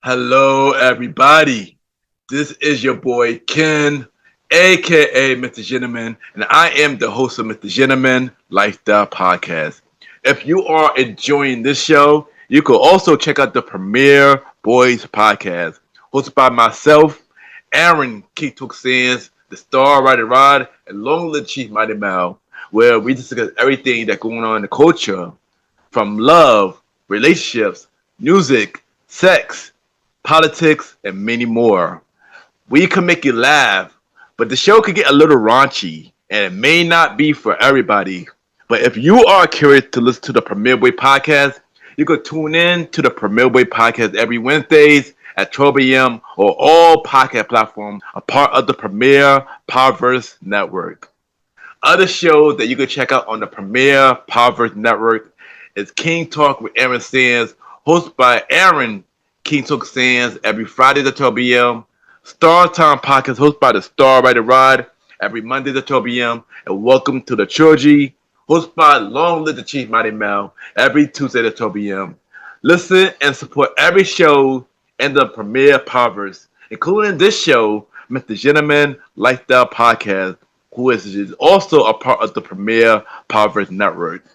Hello, everybody. This is your boy Ken, aka Mr. Gentleman, and I am the host of Mr. Gentleman Lifestyle Podcast. If you are enjoying this show, you can also check out the Premiere Boys Podcast, hosted by myself, Aaron Keatok Sands, the Star Rider Rod, and Long Live Chief Mighty Mal, where we discuss everything that's going on in the culture, from love, relationships, music, sex, politics, and many more. We can make you laugh, but the show could get a little raunchy, and it may not be for everybody. But if you are curious to listen to the Premier Boy podcast, you can tune in to the Premier Boy podcast every Wednesdays at 12 a.m. or all podcast platforms, a part of the Premier Powerverse Network. Other shows that you can check out on the Premier Powerverse Network is King Talk with Aaron Sands, hosted by Aaron King Talk Sands every Friday at 12 p.m. Star Time Podcast hosted by the Star Rider Rod every Monday at 12 p.m. And Welcome to the Trilogy hosted by Long Live the Chief Mighty Mel every Tuesday at 12 p.m. Listen and support every show in the Premier Powerverse, including this show, Mr. Gentleman Lifestyle Podcast, who is also a part of the Premier Powerverse Network.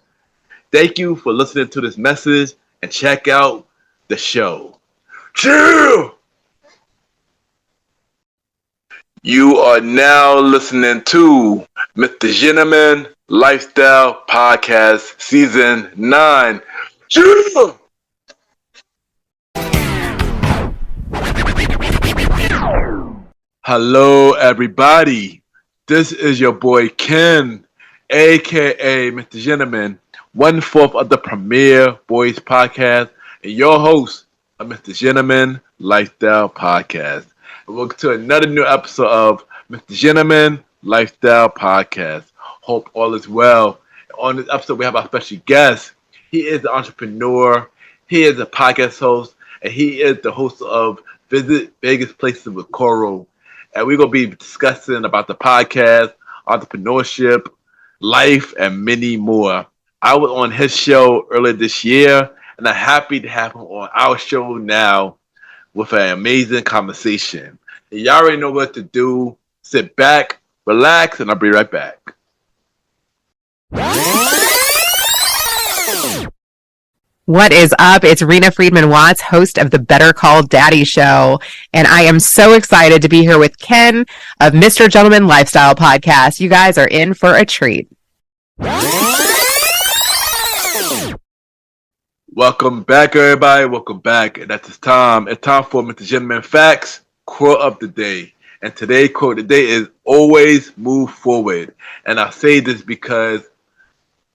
Thank you for listening to this message and check out the show. Chill! You are now listening to Mr. Gentleman Lifestyle Podcast Season 9. Chill! Hello, everybody. This is your boy Ken, aka Mr. Gentleman, one fourth of the Premier Boys Podcast, and your host of Mr. Gentleman Lifestyle Podcast. And welcome to another new episode of Mr. Gentleman Lifestyle Podcast. Hope all is well. On this episode, we have our special guest. He is the entrepreneur, he is a podcast host, and he is the host of Visit Vegas Places with Coyal. And we're going to be discussing about the podcast, entrepreneurship, life, and many more. I was on his show earlier this year, and I'm happy to have him on our show now with an amazing conversation. And y'all already know what to do. Sit back, relax, and I'll be right back. What is up? It's Rena Friedman Watts, host of the Better Call Daddy Show. And I am so excited to be here with Ken of Mr. Gentleman Lifestyle Podcast. You guys are in for a treat. Welcome back, everybody. Welcome back. And at this time, it's time for Mr. Gentleman Facts, quote of the day. And today's quote of the day is always move forward. And I say this because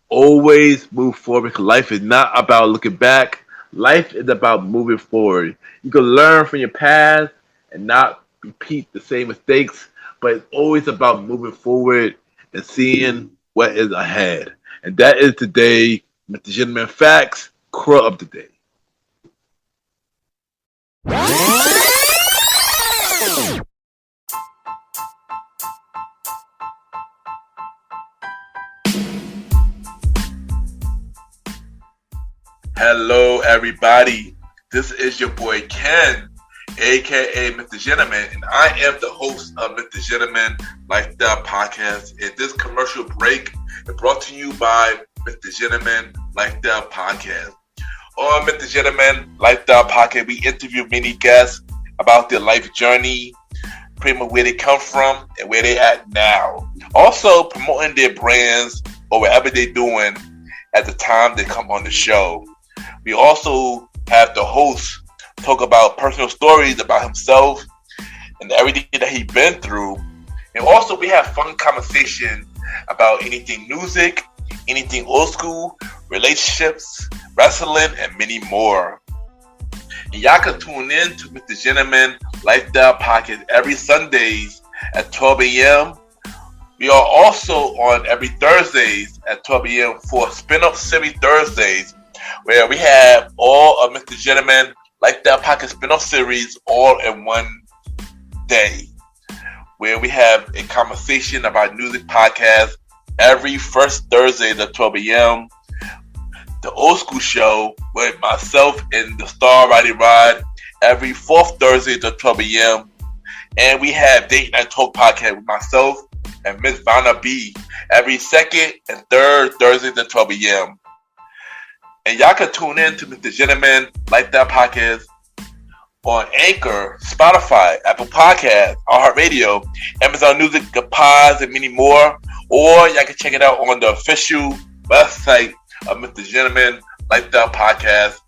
always move forward. Life is not about looking back. Life is about moving forward. You can learn from your past and not repeat the same mistakes, but it's always about moving forward and seeing what is ahead. And that is today, Mr. Gentleman Facts, quote of the day. Hello, everybody. This is your boy Ken, aka Mr. Gentleman, and I am the host of Mr. Gentleman Lifestyle Podcast. And this commercial break is brought to you by Mr. Gentleman Lifestyle Podcast. On Mr. Gentleman Lifestyle Podcast, we interview many guests about their life journey, pretty much where they come from and where they at now. Also promoting their brands or whatever they're doing at the time they come on the show. We also have the host talk about personal stories about himself and everything that he's been through. And also we have fun conversation about anything music, anything old school, relationships, wrestling, and many more. And y'all can tune in to Mr. Gentleman Lifestyle Podcast every Sundays at 12 a.m. We are also on every Thursdays at 12 a.m. for Spin-Off Series Thursdays, where we have all of Mr. Gentleman Lifestyle Podcast spin-off series all in one day, where we have a conversation about music podcast every first Thursday at 12 a.m. The Old School Show with myself and the Star Rider Rod every fourth Thursday at 12 a.m. And we have Date Night Talk podcast with myself and Miss Vanna B every second and third Thursday at 12 a.m. And y'all can tune in to Mr. Gentleman Like That podcast on Anchor, Spotify, Apple Podcasts, iHeartRadio, Amazon Music, The Pods, and many more. Or y'all can check it out on the official website of Mr. Gentleman Like That podcast,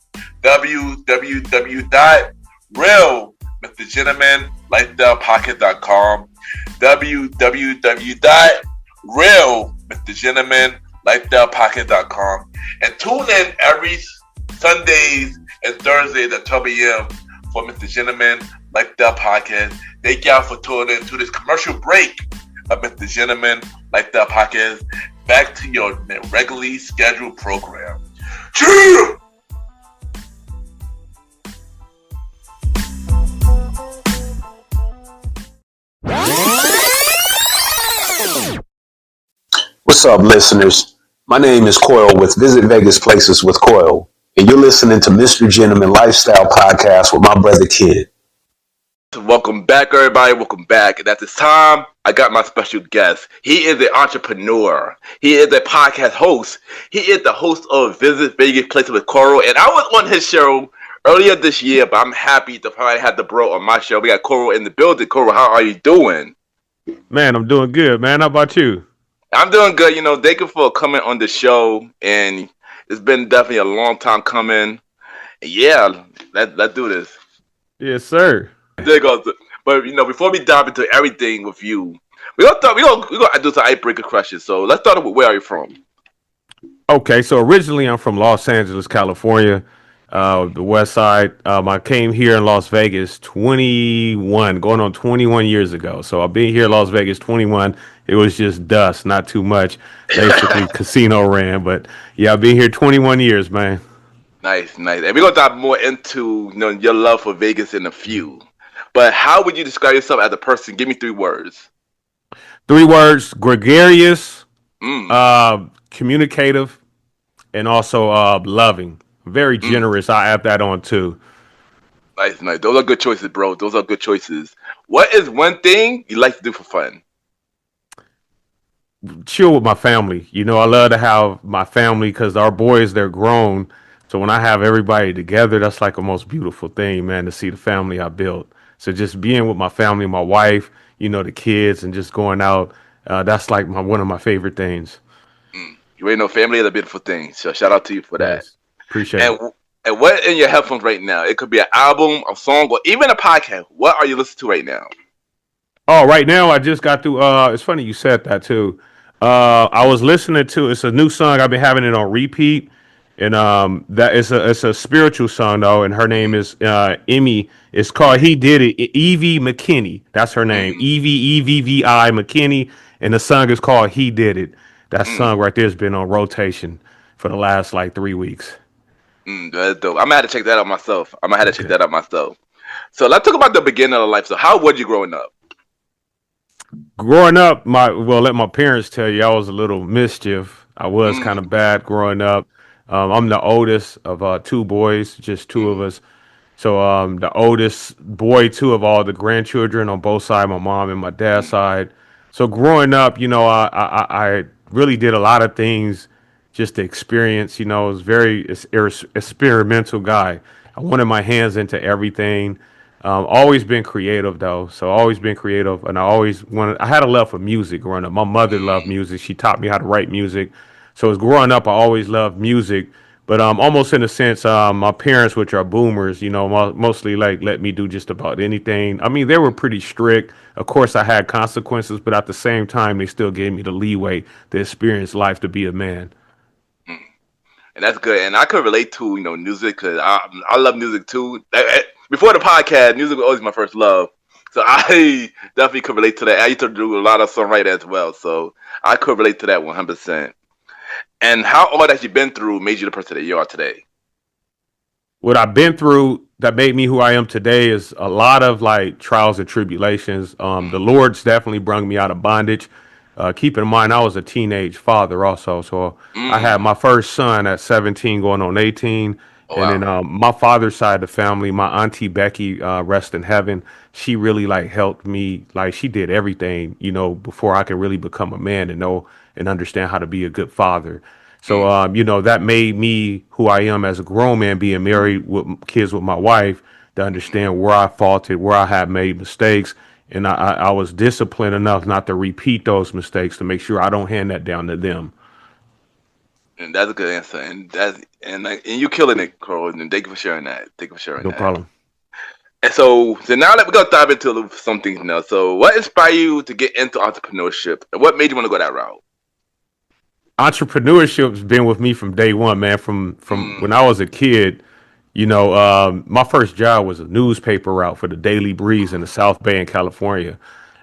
www.realmrgentlemanlikethatpodcast.com, www.realmrgentlemanlikethatpodcast.com, and tune in every Sundays and Thursdays at 12 a.m. for Mr. Gentleman Like That podcast. Thank y'all for tuning in to this commercial break of Mr. Gentleman Like That podcast. Back to your regularly scheduled program. Cheer! What's up, listeners? My name is Coyal with Visit Vegas Places with Coyal, and you're listening to Mr. Gentleman Lifestyle Podcast with my brother Ken. Welcome back, everybody. Welcome back. And at this time, I got my special guest. He is an entrepreneur. He is a podcast host. He is the host of Visit Vegas Places with Coral. And I was on his show earlier this year, but I'm happy to finally have the bro on my show. We got Coral in the building. Coral, how are you doing? Man, I'm doing good, man. How about you? I'm doing good. Thank you for coming on the show. And it's been definitely a long time coming. Yeah, let's do this. Yes, sir. There goes. But before we dive into everything with you, we're gonna do some icebreaker questions. So let's start with where are you from? Okay, so originally I'm from Los Angeles, California, the West Side. I came here in Las Vegas 21, going on 21 years ago. So I've been here in Las Vegas 21. It was just dust, not too much. Basically, casino ran, but yeah, I've been here 21 years, man. Nice. And we're gonna dive more into your love for Vegas in a few. But how would you describe yourself as a person? Give me 3 words. 3 words: gregarious, communicative, and also loving. Very generous. I add that on too. Nice. Those are good choices, bro. Those are good choices. What is one thing you like to do for fun? Chill with my family. I love to have my family because our boys, they're grown. So when I have everybody together, that's like a most beautiful thing, man, to see the family I built. So just being with my family, my wife, the kids, and just going out, that's like one of my favorite things. You already know family is a beautiful thing. So shout out to you for that. Yes. Appreciate it. And what in your headphones right now? It could be an album, a song, or even a podcast. What are you listening to right now? Oh, right now I just got through. It's funny you said that too. I was listening to. It's a new song. I've been having it on repeat, and that it's a spiritual song though, and her name is Emmy. It's called He Did It. Evie McKinney. That's her name. Evie McKinney, and the song is called He Did It. That song right there has been on rotation for the last like 3 weeks. That's dope. I'm gonna have to check that out myself. So let's talk about the beginning of life. So how was you growing up? Growing up, let my parents tell you, I was a little mischief. I was kind of bad growing up. I'm the oldest of 2 boys, just 2 of us. So the oldest boy, 2 of all the grandchildren on both sides, my mom and my dad's side. So growing up, I really did a lot of things just to experience. I was very experimental guy. I wanted my hands into everything. Always been creative though, so always been creative, and I had a love for music growing up. My mother loved music; she taught me how to write music. So as growing up, I always loved music, but almost in a sense, my parents, which are boomers, mostly like let me do just about anything. I mean, they were pretty strict. Of course, I had consequences, but at the same time, they still gave me the leeway to experience life, to be a man. And that's good. And I could relate to music because I love music too. Before the podcast, music was always my first love. So I definitely could relate to that. I used to do a lot of songwriting as well. So I could relate to that 100%. And how all that you've been through made you the person that you are today? What I've been through that made me who I am today is a lot of like trials and tribulations. The Lord's definitely brought me out of bondage. Keep in mind, I was a teenage father also. So I had my first son at 17 going on 18. Oh, And then wow. my father's side of the family, my auntie Becky, rest in heaven, she really like helped me. Like she did everything, before I could really become a man and know and understand how to be a good father. So, Mm. that made me who I am as a grown man, being married with kids with my wife, to understand where I faulted, where I had made mistakes. And I was disciplined enough not to repeat those mistakes to make sure I don't hand that down to them. And that's a good answer. And you killing it, Carl. And thank you for sharing that. Thank you for sharing No that. problem. And so now let me go dive into some things now. So what inspired you to get into entrepreneurship, and what made you want to go that route? Entrepreneurship's been with me from day one, man. From when I Mm. was a kid, my first job was a newspaper route for the Daily Breeze in the South Bay in California,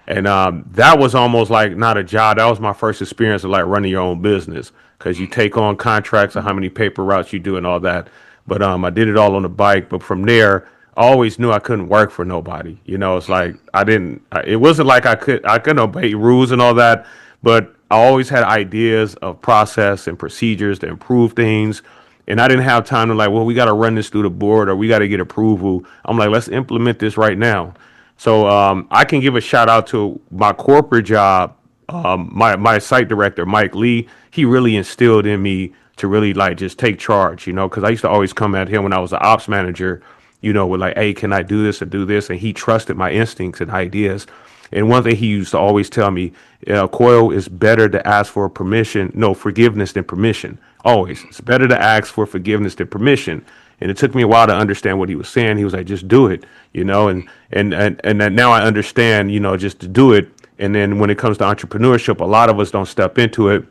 and that was almost like not a job. That was my first experience of like running your own business because you take on contracts of how many paper routes you do and all that. But I did it all on the bike. But from there, I always knew I couldn't work for nobody. It's like I didn't. It wasn't like I couldn't obey rules and all that, but I always had ideas of process and procedures to improve things. And I didn't have time to like, well, we got to run this through the board or we got to get approval. I'm like, let's implement this right now. So I can give a shout out to my corporate job. My site director, Mike Lee, he really instilled in me to really like just take charge, because I used to always come at him when I was an ops manager, with like, hey, can I do this or do this? And he trusted my instincts and ideas. And one thing he used to always tell me, Coil, is better to ask for permission, no, forgiveness than permission. Always. It's better to ask for forgiveness than permission. And it took me a while to understand what he was saying. He was like, just do it, and that now I understand, just to do it. And then when it comes to entrepreneurship, a lot of us don't step into it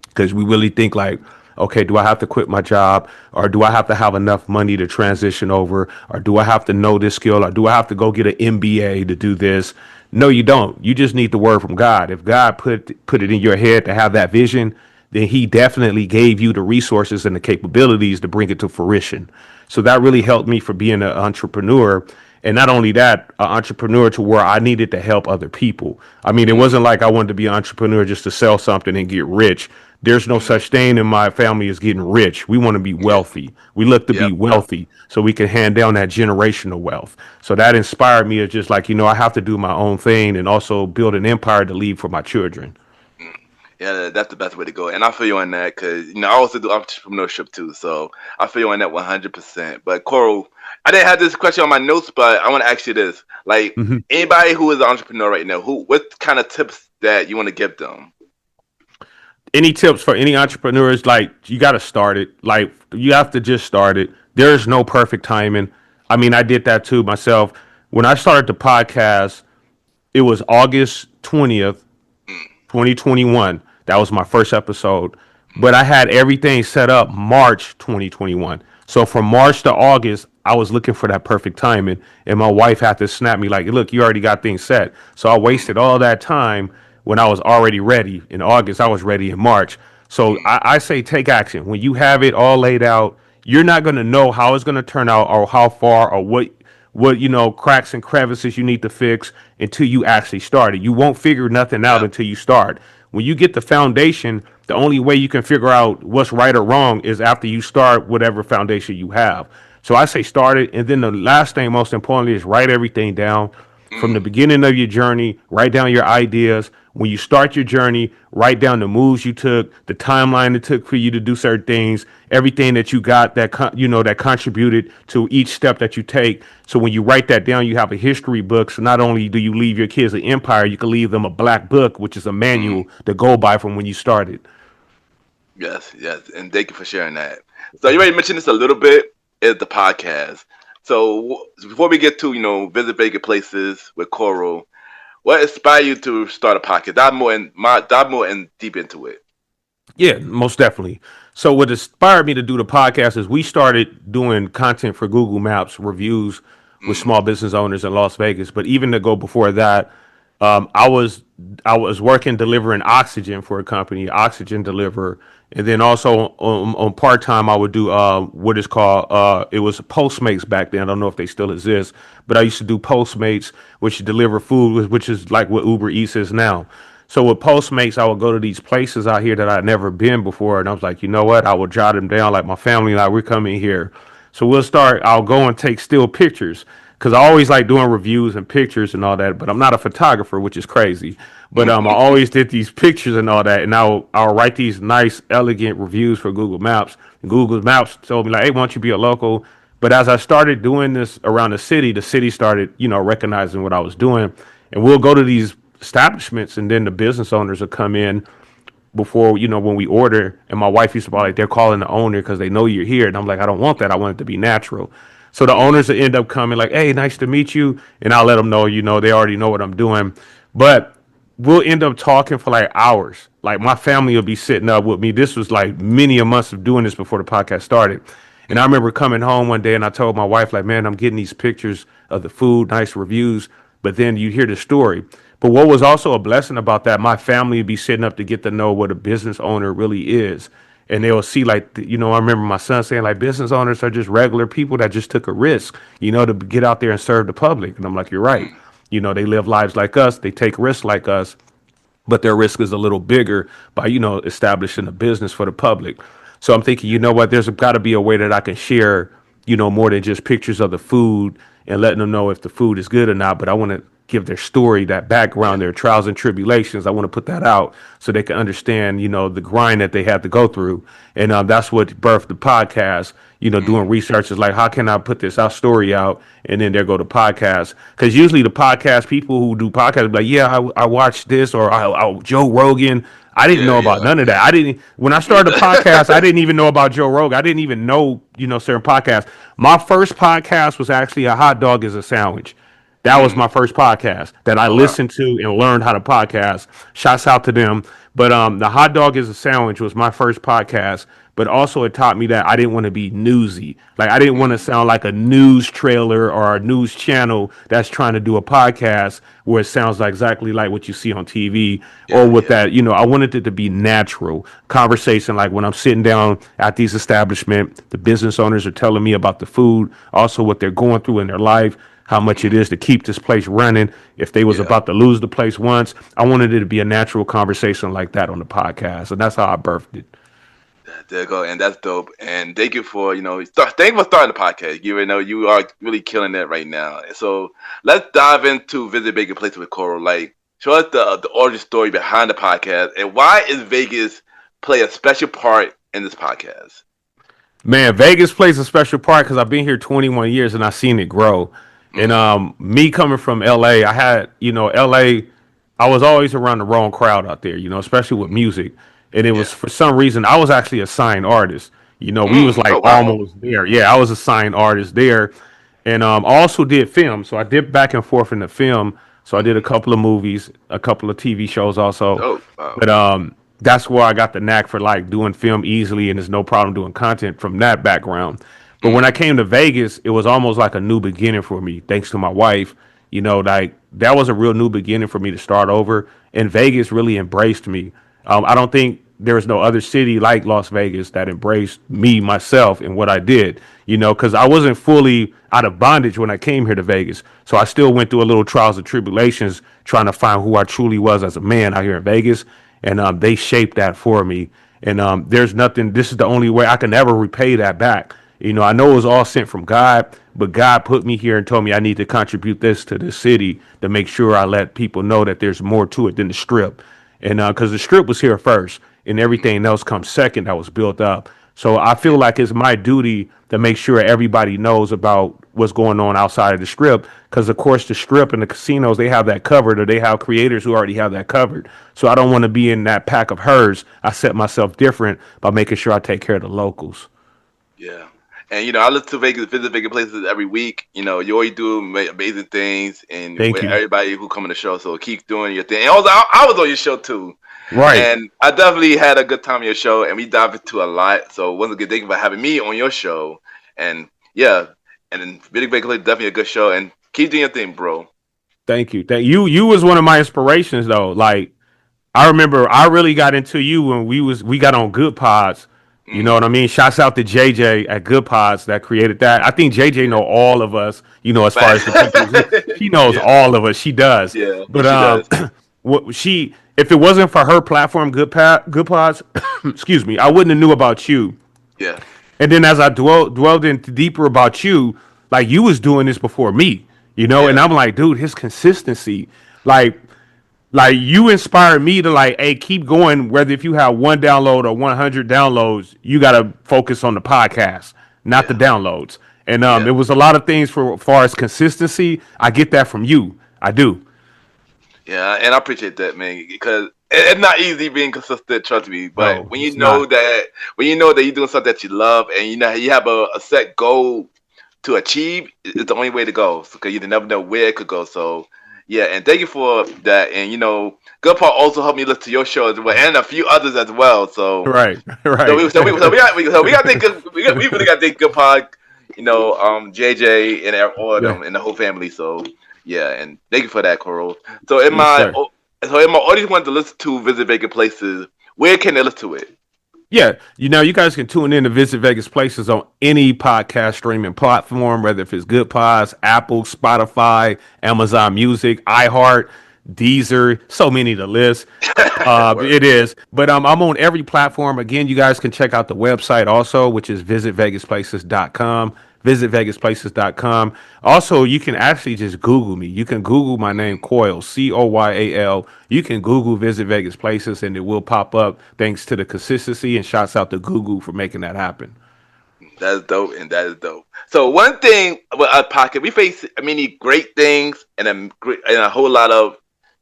because we really think like, okay, do I have to quit my job, or do I have to have enough money to transition over, or do I have to know this skill, or do I have to go get an MBA to do this? No, you don't. You just need the word from God. If God put it in your head to have that vision, then He definitely gave you the resources and the capabilities to bring it to fruition. So that really helped me for being an entrepreneur. And not only that, an entrepreneur to where I needed to help other people. I mean, it Mm. wasn't like I wanted to be an entrepreneur just to sell something and get rich. There's no Mm. such thing in my family as getting rich. We want to be Yeah. wealthy. We look to be Yep. wealthy so we can hand down that generational wealth. So that inspired me as just like, I have to do my own thing and also build an empire to leave for my children. Mm. Yeah, that's the best way to go. And I feel you on that because I also do entrepreneurship too. So I feel you on that 100%. But Coral, I didn't have this question on my notes, but I want to ask you this: like Mhm. anybody who is an entrepreneur right now, what kind of tips that you want to give them? Any tips for any entrepreneurs? Like, you got to start it. Like, you have to just start it. There's no perfect timing. I mean, I did that too myself. When I started the podcast, it was August Mm. 20th, 2021. That was my first episode. But I had everything set up March 2021. So from March to August, I was looking for that perfect timing. And my wife had to snap me like, look, you already got things set. So I Mm. wasted all that time when I was already ready. In August, I was ready in March. So Mm. I say take action. When you have it all laid out, you're not going to know how it's going to turn out or how far or what cracks and crevices you need to fix until you actually start it. You won't figure nothing out Yep. until you start. When you get the foundation, the only way you can figure out what's right or wrong is after you start whatever foundation you have. So I say start it, and then the last thing, most importantly, is write everything down from the Mm. beginning of your journey. Write down your ideas. When you start your journey, write down the moves you took, the timeline it took for you to do certain things, everything that you got that that contributed to each step that you take. So when you write that down, you have a history book. So not only do you leave your kids an empire, you can leave them a black book, which is a Mm. manual to go by from when you started. Yes, yes, and thank you for sharing that. So you already mentioned this a little bit is the podcast. So before we get to visit vacant places with Coral, what inspired you to start a podcast? Dive more in deep into it. Yeah, most definitely. So what inspired me to do the podcast is we started doing content for Google Maps reviews with Mm. small business owners in Las Vegas. But even to go before that, I was working delivering oxygen for a company, oxygen deliverer, and then also on part time I would do what is called it was Postmates back then. I don't know if they still exist, but I used to do Postmates, which deliver food, which is like what Uber Eats is now. So with Postmates, I would go to these places out here that I'd never been before, and I was like, you know what? I would jot them down. Like my family and I, we're coming here. So I'll go and take still pictures because I always like doing reviews and pictures and all that, but I'm not a photographer, which is crazy. But I always did these pictures and all that, and I'll write these nice, elegant reviews for Google Maps. And Google Maps told me like, "Hey, why don't you be a local?" But as I started doing this around the city started, recognizing what I was doing, and we'll go to these establishments, and then the business owners will come in before when we order, and my wife used to be like, they're calling the owner because they know you're here, and I'm like, I don't want that. I want it to be natural. So the owners will end up coming like, hey, nice to meet you, and I'll let them know they already know what I'm doing. But we'll end up talking for like hours. Like my family will be sitting up with me. This was like many a months of doing this before the podcast started. And I remember coming home one day and I told my wife, like, man, I'm getting these pictures of the food, nice reviews, but then you hear the story. But what was also a blessing about that, my family would be sitting up to get to know what a business owner really is. And they'll see, like, I remember my son saying, like, business owners are just regular people that just took a risk, to get out there and serve the public. And I'm like, you're right. They live lives like us. They take risks like us, but their risk is a little bigger by, establishing a business for the public. So I'm thinking, you know what, there's got to be a way that I can share, more than just pictures of the food and letting them know if the food is good or not. But I want to give their story, that background, their trials and tribulations. I want to put that out so they can understand, the grind that they had to go through. And that's what birthed the podcast, doing research is like, how can I put our story out? And then there go the podcast. Because usually the podcast, people who do podcasts, be like, yeah, I watched this, or Joe Rogan. I didn't know about none of that. When I started the podcast, I didn't even know about Joe Rogan. I didn't even know, certain podcasts. My first podcast was actually A Hot Dog is a Sandwich. That was my first podcast that I listened to and learned how to podcast. Shouts out to them. But The Hot Dog is a Sandwich was my first podcast. But also it taught me that I didn't want to be newsy. Like I didn't want to sound like a news trailer or a news channel that's trying to do a podcast where it sounds like exactly like what you see on TV or with that. I wanted it to be natural conversation. Like when I'm sitting down at these establishments, the business owners are telling me about the food, also what they're going through in their life, how much it is to keep this place running. If they was about to lose the place once, I wanted it to be a natural conversation like that on the podcast. And that's how I birthed it. There you go, and that's dope. And thank you for thank you for starting the podcast. You know you are really killing it right now. And so let's dive into Visit Vegas Places with Coral. Like, show us the origin story behind the podcast, and why is Vegas play a special part in this podcast? Man, Vegas plays a special part because I've been here 21 years and I've seen it grow. And me coming from LA, I had LA. I was always around the wrong crowd out there, especially with music. And it was for some reason I was actually a signed artist. We was like almost there. Yeah, I was a signed artist there, and I also did film. So I dipped back and forth in the film. So I did a couple of movies, a couple of TV shows also. Oh, wow. But that's where I got the knack for like doing film easily, and there's no problem doing content from that background. But when I came to Vegas, it was almost like a new beginning for me, thanks to my wife. Like that was a real new beginning for me to start over, and Vegas really embraced me. I don't think there was no other city like Las Vegas that embraced me, myself, and what I did, because I wasn't fully out of bondage when I came here to Vegas. So I still went through a little trials and tribulations trying to find who I truly was as a man out here in Vegas. And they shaped that for me. And there's nothing, this is the only way I can ever repay that back. I know it was all sent from God, but God put me here and told me I need to contribute this to this city to make sure I let people know that there's more to it than the Strip. And because the Strip was here first and everything else comes second that was built up. So I feel like it's my duty to make sure everybody knows about what's going on outside of the Strip. Because, of course, the Strip and the casinos, they have that covered, or they have creators who already have that covered. So I don't want to be in that pack of herds. I set myself different by making sure I take care of the locals. Yeah. And, I look to Vegas, visit Vegas places every week. You always do amazing things. And Thank with you. everybody who come on the show. So keep doing your thing. And also, I was on your show, too. Right. And I definitely had a good time on your show. And we dive into a lot. So once again, thank you for having me on your show. And, yeah. And then Visit Vegas Places is definitely a good show. And keep doing your thing, bro. Thank you. You was one of my inspirations, though. Like, I remember I really got into you when we got on Good Pods. You know what I mean? Shouts out to JJ at Good Pods that created that. I think JJ know all of us, as far as the people. She knows all of us. She does. Yeah. But if it wasn't for her platform, Good Pods, excuse me, I wouldn't have knew about you. Yeah. And then as I dwelled in deeper about you, like you was doing this before me, and Yeah. I'm like, dude, his consistency, like you inspired me to like, hey, keep going. Whether if you have one download or 100 downloads, you got to focus on the podcast, not the Yeah. downloads. And Yeah. it was a lot of things for as far as consistency. I get that from you. I do. Yeah, and I appreciate that, man, because it's not easy being consistent. Trust me, but No, it's not. when you know that you're doing something that you love, and you know you have a set goal to achieve, it's the only way to go. Because you never know where it could go. So, yeah, and thank you for that. And Good Part also helped me listen to your show as well, and a few others as well. So, Right, so right. we got to thank good. We really got to thank Good Part. JJ and all of Yeah. them and the whole family. So yeah, and thank you for that, Coral. So Yes, sir. in my audience want to listen to Visit Vacant Places, where can they listen to it? Yeah, you guys can tune in to Visit Vegas Places on any podcast streaming platform, whether if it's Good Pods, Apple, Spotify, Amazon Music, iHeart, Deezer, so many to list. Word. It is, but I'm on every platform. Again, you guys can check out the website also, which is visitvegasplaces.com. Visitvegasplaces.com. Also, you can actually just Google me. You can Google my name, Coyal, Coyal. You can Google Visit Vegas Places, and it will pop up. Thanks to the consistency, and shouts out to Google for making that happen. That's dope, and that is dope. So one thing with our pocket, we face many great things and a whole lot of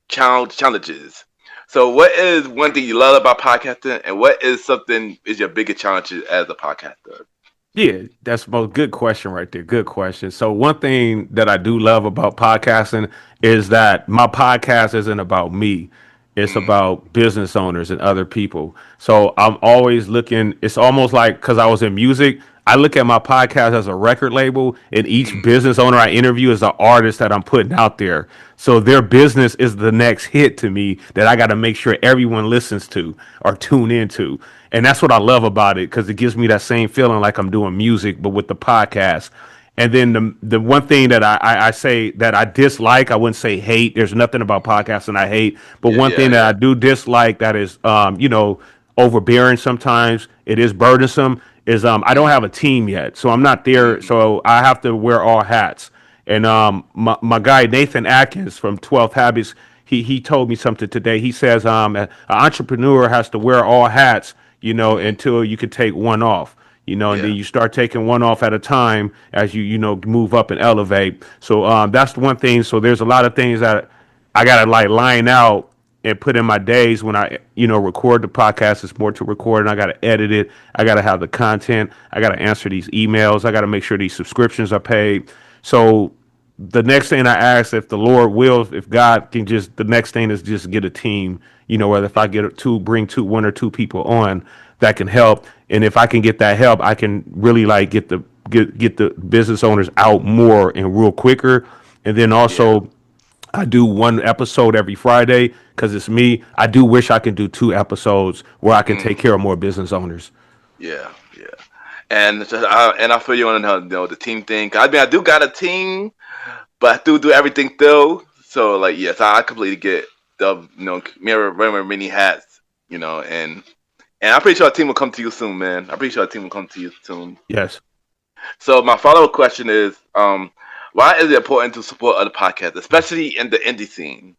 challenges. So what is one thing you love about podcasting, and what is something is your biggest challenge as a podcaster? Yeah, that's a good question right there. Good question. So one thing that I do love about podcasting is that my podcast isn't about me. It's Mm, about business owners and other people. So I'm always looking, it's almost like because I was in music, I look at my podcast as a record label, and each mm, business owner I interview is an artist that I'm putting out there. So their business is the next hit to me that I got to make sure everyone listens to or tune into. And that's what I love about it because it gives me that same feeling like I'm doing music, but with the podcast. And then the one thing that I say that I dislike, I wouldn't say hate. There's nothing about podcasting I hate, but yeah, one yeah, thing that yeah. I do dislike that is, overbearing sometimes. It is burdensome. Is I don't Mm, have a team yet, so I'm not there. mm, So I have to wear all hats. And my guy Nathan Atkins from 12 Habits, he told me something today. He says an entrepreneur has to wear all hats, mm, until you can take one off. And then yeah. you start taking one off at a time as you move up and elevate. So that's the one thing. So there's a lot of things that I gotta like line out and put in my days when I record the podcast. It's more to record, and I gotta edit it. I gotta have the content. I gotta answer these emails. I gotta make sure these subscriptions are paid. So the next thing I ask, if the Lord wills, if God can just, the next thing is just get a team. Whether if I get bring one or two people on that can help, and if I can get that help, I can really like get the business owners out more and real quicker. And then Yeah. also I do one episode every Friday because it's me. I do wish I could do two episodes where I can take Mm, care of more business owners. yeah. Yeah. And I feel you on the team thing. I mean, I do got a team, but I do everything though. So like, yes, I completely get the mirror wearing many hats. And I'm pretty sure our team will come to you soon, man. I'm pretty sure our team will come to you soon. Yes. So my follow up question is, why is it important to support other podcasts, especially in the indie scene?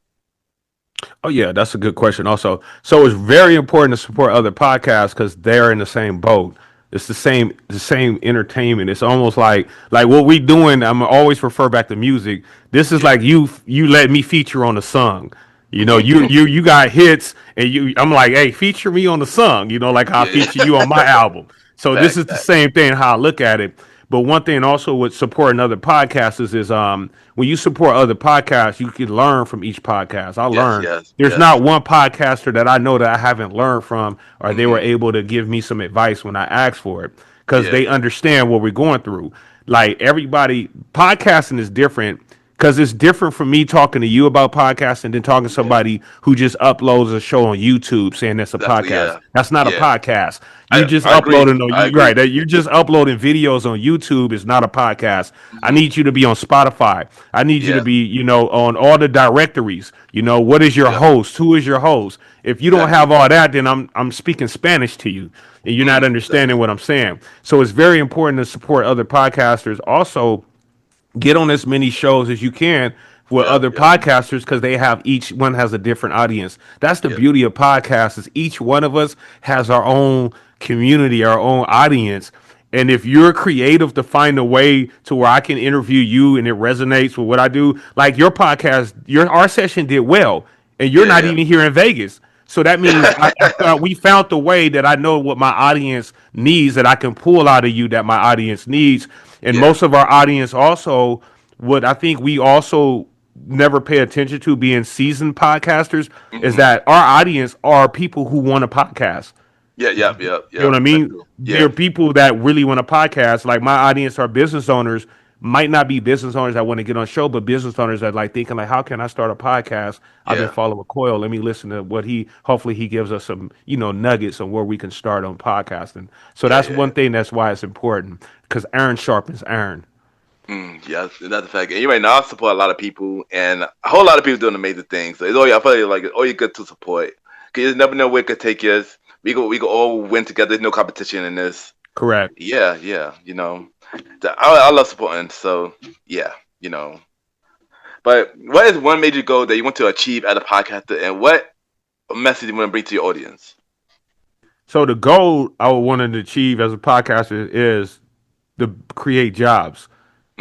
Oh yeah, that's a good question. Also, so it's very important to support other podcasts because they're in the same boat. It's the same entertainment. It's almost like what we doing. I'm always refer back to music. This is Yeah. like you let me feature on the song. You got hits, and I'm like, hey, feature me on the song. Like how I Yeah. feature you on my album. So this Facts, is the facts. same thing how I look at it. But one thing also with supporting other podcasts is when you support other podcasts, you can learn from each podcast. I Yes, learn. yes, There's yes. not one podcaster that I know that I haven't learned from, or they were Hmm. able to give me some advice when I asked for it, because Yeah. they understand what we're going through. Like everybody, podcasting is different because it's different from me talking to you about podcasting than talking to Yeah. somebody who just uploads a show on YouTube saying that's a Exactly. podcast. Yeah. That's not a Yeah. podcast. You I just I agree. uploading on I you agree. right. You're just uploading videos on YouTube is not a podcast. I Hmm. need you to be on Spotify. I need you to Yes. be, on all the directories. What is your Yep. host? Who is your host? If you don't have Exactly. all that, then I'm speaking Spanish to you. and you're not understanding what I'm saying. So it's very important to support other podcasters. Also, get on as many shows as you can with Yep, other yep, podcasters because they have each one has a different audience. That's the yep. beauty of podcasts is each one of us has our own community, our own audience. And if you're creative to find a way to where I can interview you and it resonates with what I do, like your podcast, your our session did well, and you're not Yeah, even here in Vegas. So that means we found the way that I know what my audience needs that I can pull out of you that my audience needs. And yeah. most of our audience also, what I think we also never pay attention to being seasoned podcasters is Hmm. that our audience are people who want a podcast. Yeah, yep, yep, You know what yep. I That's mean? true. There Yeah. are people that really want a podcast. Like my audience are business owners, might not be business owners that want to get on show, but business owners that like thinking like, how can I start a podcast? I've been Yeah. following Coil. Let me listen to what hopefully he gives us some, nuggets on where we can start on podcasting. So Yeah, that's yeah. one thing that's why it's important because iron sharpens iron. Yes, that's a fact. And you right now I support a lot of people, and a whole lot of people doing amazing things. So it's all I feel like it's all you good to support. Cause you never know where it could take us. We go all win together. There's no competition in this. Correct. Yeah, yeah. I love supporting. So yeah, you know. But what is one major goal that you want to achieve as a podcaster, and what message you want to bring to your audience? So the goal I would want to achieve as a podcaster is to create jobs,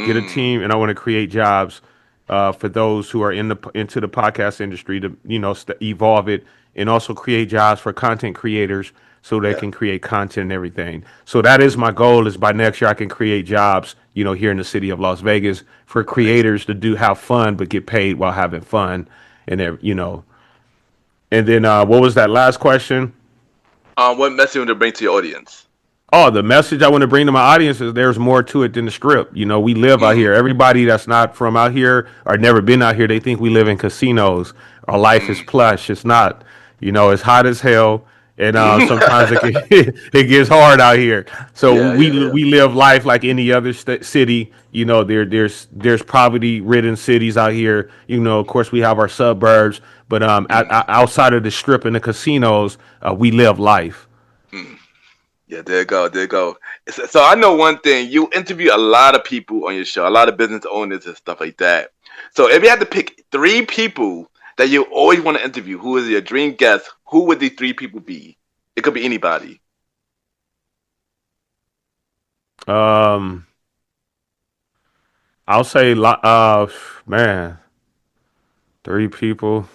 get a Mm, team, and I want to create jobs for those who are into the podcast industry to evolve it and also create jobs for content creators so they yeah, can create content and everything. So that is my goal. Is by next year I can create jobs, here in the city of Las Vegas for amazing. creators to do have fun but get paid while having fun, and. And then what was that last question? What message you want to bring to your audience? Oh, the message I want to bring to my audience is there's more to it than the script. We live out Mm, here. Everybody that's not from out here or never been out here, they think we live in casinos. Our life is mm. plush. It's not. It's hot as hell, and sometimes it gets hard out here. So Yeah, we yeah, yeah. we live life like any other city. There's poverty ridden cities out here. Of course, we have our suburbs, but outside of the strip and the casinos, we live life. Mm. Yeah, there you go, there you go. So I know one thing. You interview a lot of people on your show, a lot of business owners and stuff like that. So if you had to pick three people that you always want to interview, who is your dream guest? Who would these three people be? It could be anybody. Um, I'll say, man, three people.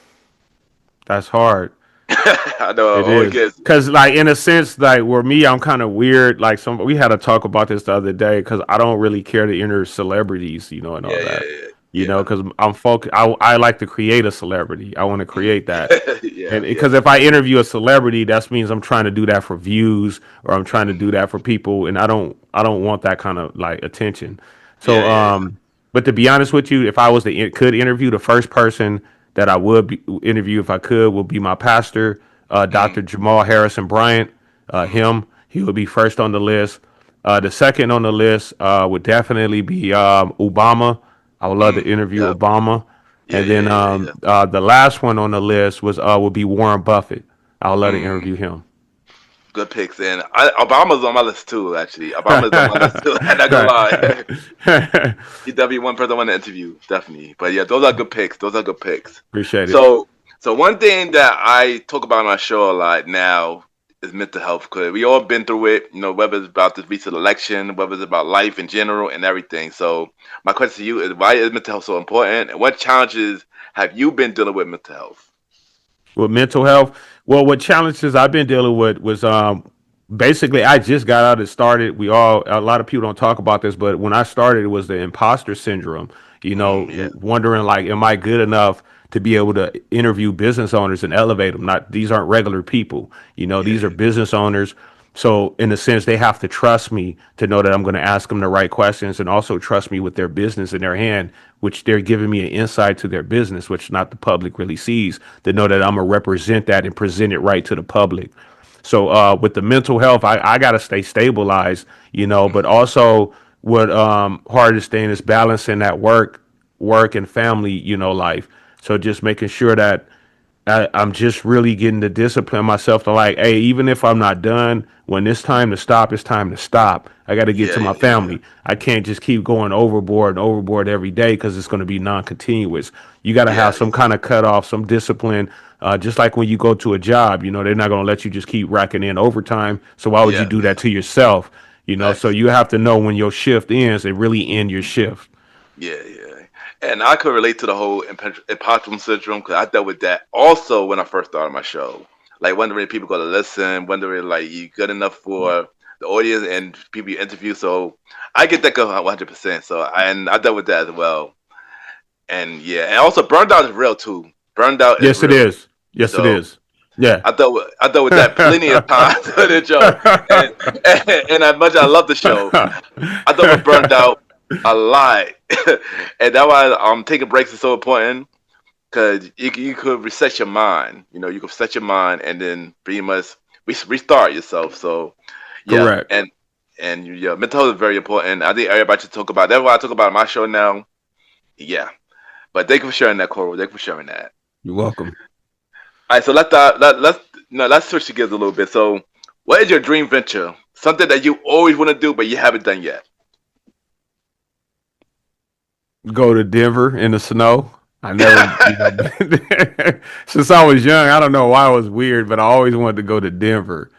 That's hard. I know. It Always is gets. because, like, in a sense, like, where me, I'm kind of weird. Like, we had to talk about this the other day because I don't really care to enter celebrities, and all Yeah, yeah, that. yeah, Because I'm focused. I like to create a celebrity. I want to create that. yeah, yeah, And yeah. because if I interview a celebrity, that means I'm trying to do that for views or I'm trying to do that for people, and I don't want that kind of like attention. Yeah, So, yeah, but to be honest with you, if I was to could interview the first person that I would interview if I could would be my pastor, mm, Dr. Jamal Harrison Bryant. mm, He would be first on the list. The second on the list would definitely be Obama. I would love to interview yep. Obama. Yeah, And yeah, then yeah, yeah. the last one on the list was would be Warren Buffett. I would love to Mm, interview him. good picks. And Obama's on my list too. Actually, Obama's on my list too. I'm not gonna lie. He's definitely one person I want to interview, definitely. But yeah, those are good picks. Those are good picks. Appreciate it. So one thing that I talk about on my show a lot now is mental health because we all been through it. Whether it's about this recent election, whether it's about life in general and everything. So my question to you is, why is mental health so important, and what challenges have you been dealing with mental health? With mental health, well, what challenges I've been dealing with was basically I just got out and started. A lot of people don't talk about this, but when I started, it was the imposter syndrome. Yeah. Wondering like, am I good enough to be able to interview business owners and elevate them? Not these aren't regular people. Yeah. These are business owners. So in a sense, they have to trust me to know that I'm going to ask them the right questions and also trust me with their business in their hand, which they're giving me an insight to their business, which not the public really sees, to know that I'm going to represent that and present it right to the public. So with the mental health, I got to stay stabilized, but also what hardest thing is balancing that work and family, life. So just making sure that I'm just really getting to discipline myself to like, hey, even if I'm not done, when it's time to stop, it's time to stop. I got to get Yeah, to my yeah, yeah. family. I can't just keep going overboard and overboard every day because it's going to be non-continuous. You got to have Yeah, some kind of cutoff, some discipline. Just like when you go to a job, they're not going to let you just keep racking in overtime. So why would you yeah, do that to yourself? So facts. you have to know when your shift ends, it really end your shift. Yeah, yeah. And I could relate to the whole imposter syndrome because I dealt with that also when I first started my show. Like wondering if people going to listen, wondering like you good enough for the audience and people you interview. So I get that 100%. And I dealt with that as well. And yeah, and also burned out is real too. Burned out is Yes, it real. is. Yes, it So is. Yeah. I dealt with that plenty of times on the show. And, and as much as I love the show, I dealt with burned out a lot. And that's why taking breaks is so important because you could reset your mind. You could set your mind and then pretty much restart yourself. So yeah, Correct. and yeah, mental health is very important. I think everybody should talk about. That's why I talk about my show now. Yeah, but thank you for sharing that, Coral. Thank you for sharing that. You're welcome. All right, so let's no, let's switch the gears a little bit. So, what is your dream venture? Something that you always want to do but you haven't done yet. Go to Denver in the snow. I never, been there. Since I was young. I don't know why it was weird, but I always wanted to go to Denver.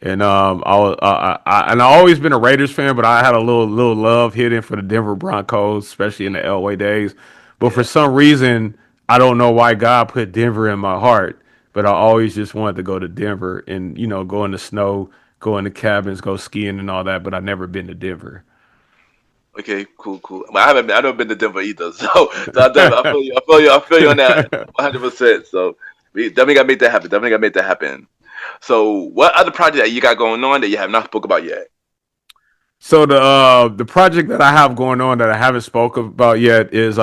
And I always been a Raiders fan, but I had a little love hidden for the Denver Broncos, especially in the Elway days. But for Yeah. some reason, I don't know why God put Denver in my heart, but I always just wanted to go to Denver and go in the snow, go in the cabins, go skiing and all that. But I never been to Denver. Okay. Cool. Cool. Well, I haven't been to Denver either. So I feel you. I feel you. I feel you on that 100%. So we definitely gotta make that happen. Definitely gotta make that happen. So, what other project that you got going on that you have not spoke about yet? So the project that I have going on that I haven't spoken about yet is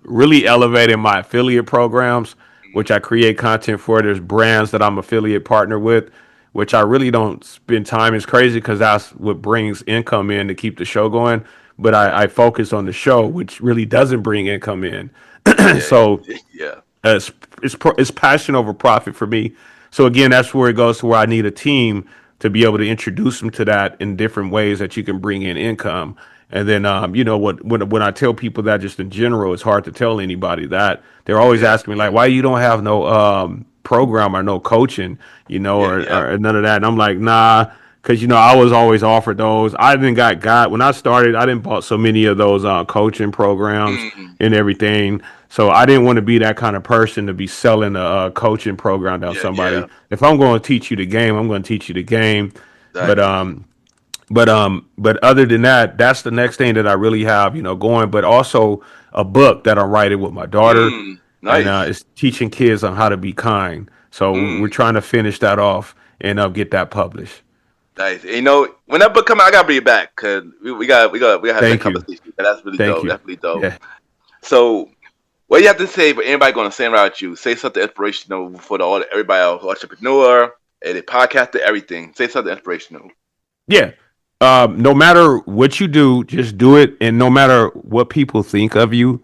really elevating my affiliate programs, which I create content for. There's brands that I'm affiliate partner with, which I really don't spend time. It's crazy because that's what brings income in to keep the show going. But I focus on the show, which really doesn't bring income in. Yeah. So Yeah. it's passion over profit for me. So again, that's where it goes to where I need a team to be able to introduce them to that in different ways that you can bring in income. And then, when I tell people that just in general, it's hard to tell anybody that. They're always Yeah. asking me like, why you don't have no program or no coaching, Yeah. Yeah. or none of that. And I'm like, nah, because I was always offered those. I didn't got when I started. I didn't bought so many of those coaching programs Mm, and everything. So I didn't want to be that kind of person to be selling a coaching program down yeah. Yeah. somebody. If I'm going to teach you the game, I'm going to teach you the game. But Exactly. but other than that, that's the next thing that I really have, going. But also a book that I'm writing with my daughter, and Nice. it's teaching kids on how to be kind. So we're Mm, trying to finish that off and get that published. nice. When that book come out, I gotta bring it back because we gotta have that Thank you, conversation. That's really thank dope. you. That's really dope. Yeah, So, what do you have to say for anybody going to same route with you? Say something inspirational for everybody else, entrepreneur, a podcaster, everything. Say something inspirational. yeah. No matter what you do, just do it, and no matter what people think of you,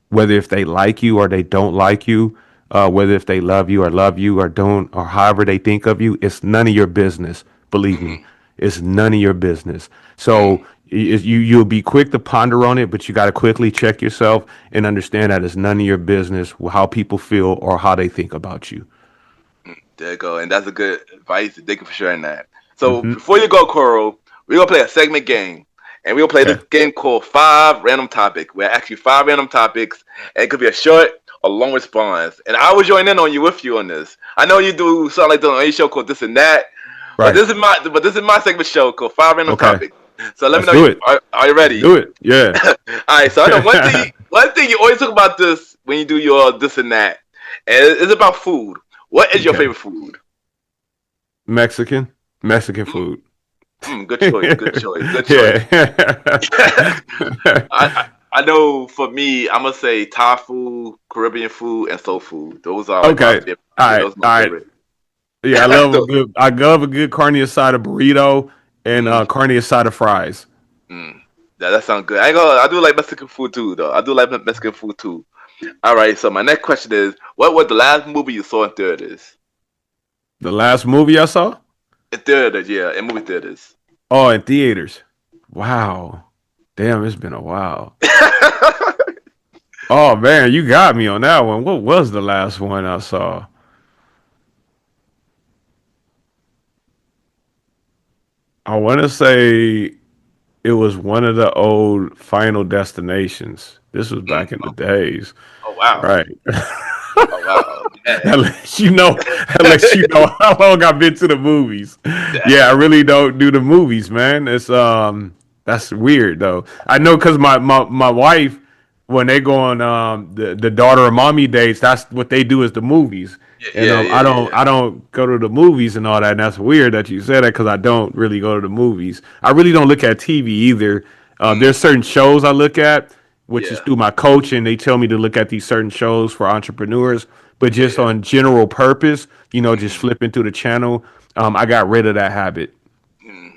whether if they like you or they don't like you, whether if they love you or don't, or however they think of you, it's none of your business. Believe me, Mm, it's none of your business. mm, So you'll be quick to ponder on it, but you got to quickly check yourself and understand that it's none of your business how people feel or how they think about you. there you go. And that's a good advice. Thank you for sharing that. So, Hmm. before you go, Coral, we're going to play a segment game. And we're going to play Okay. this game called Five Random Topic. Where I ask you five random topics. And it could be a short or long response. And I will join in on you with you on this. I know you do something like that on a show called This and That. But Right. this is my segment show called Five Random Okay. Topics. So let me Let's know do it. are you Let's ready? do it. Yeah. All right. So I know one thing you always talk about this when you do your this and that, and it's about food. What is your Okay. favorite food? Mexican Mm, food. good choice. Good choice. Good choice. Yeah. I know for me, I'm gonna say Thai food, Caribbean food, and soul food. Those are like my Okay. favorite. All Yeah, right. those are my All right. favorite. Yeah, I love a good carne asada burrito and Mm, carne asada fries. mm. That sounds good. I do like Mexican food too, though. I do like Mexican food too. All right. So my next question is, What was the last movie you saw in theaters? The last movie I saw? In theaters, yeah, in movie theaters. Oh, in theaters. Wow. Damn, it's been a while. Oh man, you got me on that one. What was the last one I saw? I want to say it was one of the old Final Destinations. This was back in the Oh, days, oh wow. right? Oh wow. That Dang. lets you know. That lets you know how long I've been to the movies. Yeah, I really don't do the movies, man. It's that's weird though. I know because my wife, when they go on the daughter and mommy dates, that's what they do is the movies. And Yeah, yeah, yeah. I don't go to the movies and all that. And that's weird that you said that because I don't really go to the movies. I really don't look at TV either. There's certain shows I look at, which is Yeah, through my coach, and they tell me to look at these certain shows for entrepreneurs. But just yeah. on general purpose, just Mm, flipping through the channel, I got rid of that habit. mm.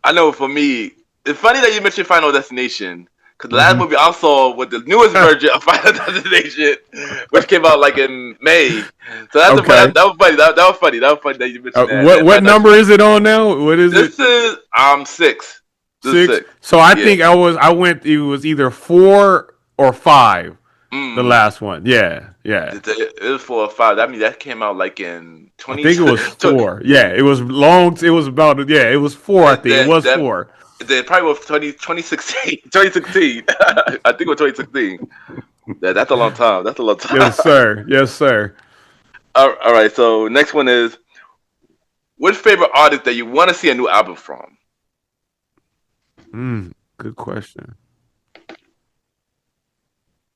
I know for me, it's funny that you mentioned Final Destination because the last Hmm. movie I saw was the newest version of Final Destination, which came out like in May. So that's the Okay. that was funny. That was funny. That was funny that you mentioned that. What That what Final number is it on now? What is it? This is six. This is 6. six. So I Yeah. think I went. It was either 4 or 5. The Mm. last one. Yeah, yeah. It was 4 or 5. I mean, that came out like in I 20. think it was 4. Yeah, it was long. It was about. Yeah, it was 4. I think it was that 4. then probably was 2016. 2016. I think it was 2016. That's a long time. That's a long time. Yes, sir. Yes, sir. All right. So next one is which favorite artist that you want to see a new album from? Good question.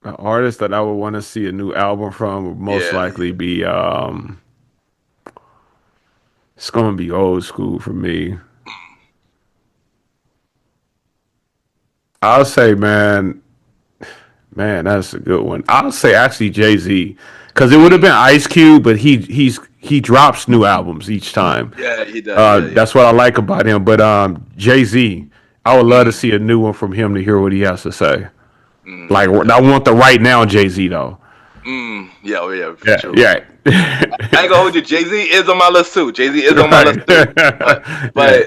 An artist that I would want to see a new album from would most Yeah. likely be it's gonna be old school for me. I'll say, man, that's a good one. I'll say actually Jay-Z, because it would have Mm. been Ice Cube, but he drops new albums each time. Yeah, he does. Yeah, yeah. That's what I like about him. But Jay-Z, I would love to Mm. see a new one from him to hear what he has to say. Like Yeah. I want the right now Jay-Z though. Yeah, oh, yeah, for Yeah, sure. yeah. I ain't gonna hold you. Jay Z is on my list too. Jay Z is on my Right. list too. But Yeah.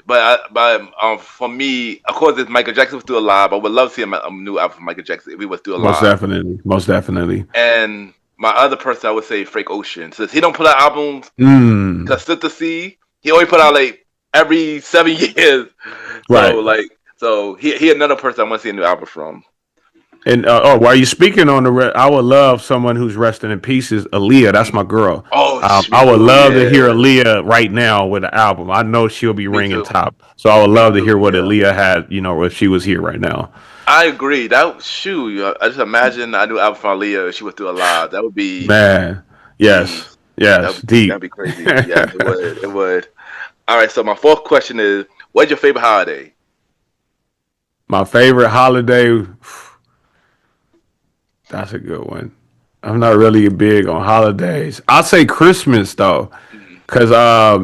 but for me, of course, if Michael Jackson was still alive, I would love to see a new album from Michael Jackson if he was still Most alive. definitely. Most definitely. And my other person, I would say Frank Ocean, since he don't put out albums Mm, consistency. He only put out like every 7 years. right. So he another person I want to see a new album from. And while you speaking on I would love someone who's resting in pieces. Aaliyah, that's my girl. Oh, me I would too. love to hear Yeah, Aaliyah right now with an album. I know she'll be me ringing too. top. So I would Me love to hear too. what Yeah. Aaliyah had, if she was here right now. I agree. That shoot, I just imagine I knew Alpha Leah if she was still alive. That would Man, be yes, yes, that'd deep. be crazy. Yes, it would. It would. All right. So my fourth question is, what's your favorite holiday? My favorite holiday, that's a good one. I'm not really big on holidays. I'll say Christmas though, Mm, because I